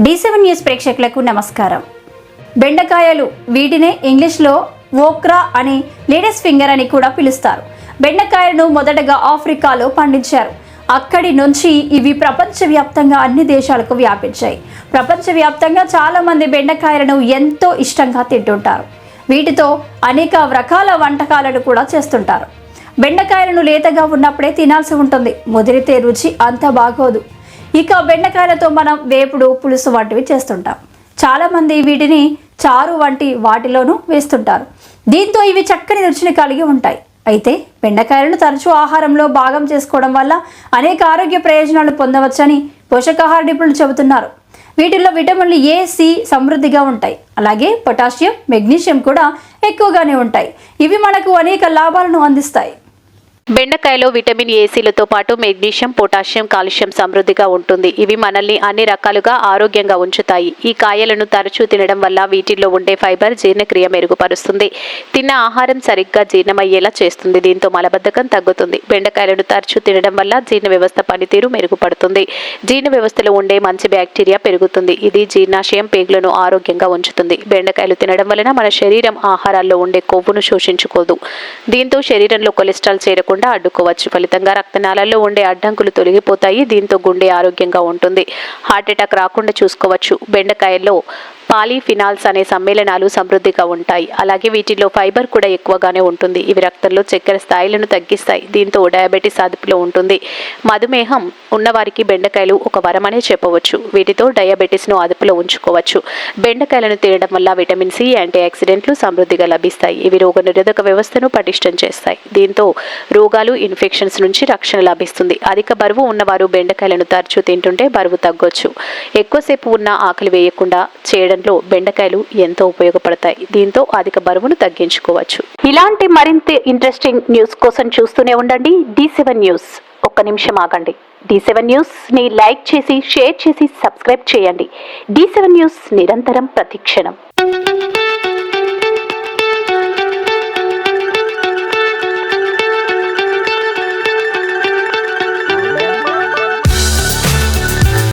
D7 news ప్రేక్షకులకు నమస్కారం. బెండకాయలు వీటినే ఇంగ్లీష్లో ఓక్రా అని లేడీస్ ఫింగర్ అని కూడా పిలుస్తారు. బెండకాయలను మొదటగా ఆఫ్రికాలో పండించారు. అక్కడి నుంచి ఇవి ప్రపంచవ్యాప్తంగా అన్ని దేశాలకు వ్యాపించాయి. ప్రపంచవ్యాప్తంగా చాలా మంది బెండకాయలను ఎంతో ఇష్టంగా తింటుంటారు. వీటితో అనేక రకాల వంటకాలను కూడా చేస్తుంటారు. బెండకాయలను లేతగా ఉన్నప్పుడే తినాల్సి ఉంటుంది. ముదిరితే రుచి అంత బాగోదు. ఇక బెండకాయలతో మనం వేపుడు, పులుసు వంటివి చేస్తుంటాం. చాలామంది వీటిని చారు వంటి వాటిలోనూ వేస్తుంటారు. దీంతో ఇవి చక్కని రుచిని కలిగి ఉంటాయి. అయితే బెండకాయలను తరచూ ఆహారంలో భాగం చేసుకోవడం వల్ల అనేక ఆరోగ్య ప్రయోజనాలు పొందవచ్చని పోషకాహార నిపుణులు చెబుతున్నారు. వీటిల్లో విటమిన్లు ఏ, సి సమృద్ధిగా ఉంటాయి. అలాగే పొటాషియం, మెగ్నీషియం కూడా ఎక్కువగానే ఉంటాయి. ఇవి మనకు అనేక లాభాలను అందిస్తాయి. బెండకాయలో విటమిన్ ఏసీలతో పాటు మెగ్నీషియం, పొటాషియం, కాల్షియం సమృద్ధిగా ఉంటుంది. ఇవి మనల్ని అన్ని రకాలుగా ఆరోగ్యంగా ఉంచుతాయి. ఈ కాయలను తరచూ తినడం వల్ల వీటిల్లో ఉండే ఫైబర్ జీర్ణక్రియ మెరుగుపరుస్తుంది. తిన్న ఆహారం సరిగ్గా జీర్ణమయ్యేలా చేస్తుంది. దీంతో మలబద్ధకం తగ్గుతుంది. బెండకాయలను తరచూ తినడం వల్ల జీర్ణ వ్యవస్థ పనితీరు మెరుగుపడుతుంది. జీర్ణ వ్యవస్థలో ఉండే మంచి బ్యాక్టీరియా పెరుగుతుంది. ఇది జీర్ణాశయం, పేగులను ఆరోగ్యంగా ఉంచుతుంది. బెండకాయలు తినడం వలన మన శరీరం ఆహారాల్లో ఉండే కొవ్వును శోషించుకోదు. దీంతో శరీరంలో కొలెస్ట్రాల్ చేరకుండా అడ్డుకోవచ్చు. ఫలితంగా రక్తనాళాల్లో ఉండే అడ్డంకులు తొలగిపోతాయి. దీంతో గుండె ఆరోగ్యంగా ఉంటుంది. హార్ట్ అటాక్ రాకుండా చూసుకోవచ్చు. బెండకాయల్లో పాలీఫినాల్స్ అనే సమ్మేళనాలు సమృద్ధిగా ఉంటాయి. అలాగే వీటిలో ఫైబర్ కూడా ఎక్కువగానే ఉంటుంది. ఇవి రక్తంలో చక్కెర స్థాయిలను తగ్గిస్తాయి. దీంతో డయాబెటీస్ అదుపులో ఉంటుంది. మధుమేహం ఉన్నవారికి బెండకాయలు ఒక వరమనే చెప్పవచ్చు. వీటితో డయాబెటీస్ను అదుపులో ఉంచుకోవచ్చు. బెండకాయలను తినడం వల్ల విటమిన్ సి, యాంటీ ఆక్సిడెంట్లు సమృద్ధిగా లభిస్తాయి. ఇవి రోగనిరోధక వ్యవస్థను పటిష్టం చేస్తాయి. దీంతో రోగాలు, ఇన్ఫెక్షన్స్ నుంచి రక్షణ లభిస్తుంది. అధిక బరువు ఉన్నవారు బెండకాయలను తరచూ తింటుంటే బరువు తగ్గొచ్చు. ఎక్కువసేపు ఉన్న ఆకలి వేయకుండా చేయడంలో బెండకాయలు ఎంతో ఉపయోగపడతాయి. దీంతో అధిక బరువును తగ్గించుకోవచ్చు. ఇలాంటి మరింత ఇంట్రెస్టింగ్ న్యూస్ కోసం చూస్తూనే ఉండండి D7 న్యూస్. ఒక్క నిమిషం ఆగండి. D7 న్యూస్ ని లైక్ చేసి, షేర్ చేసి, సబ్స్క్రైబ్ చేయండి. D7 న్యూస్ నిరంతరం ప్రతిక్షణం.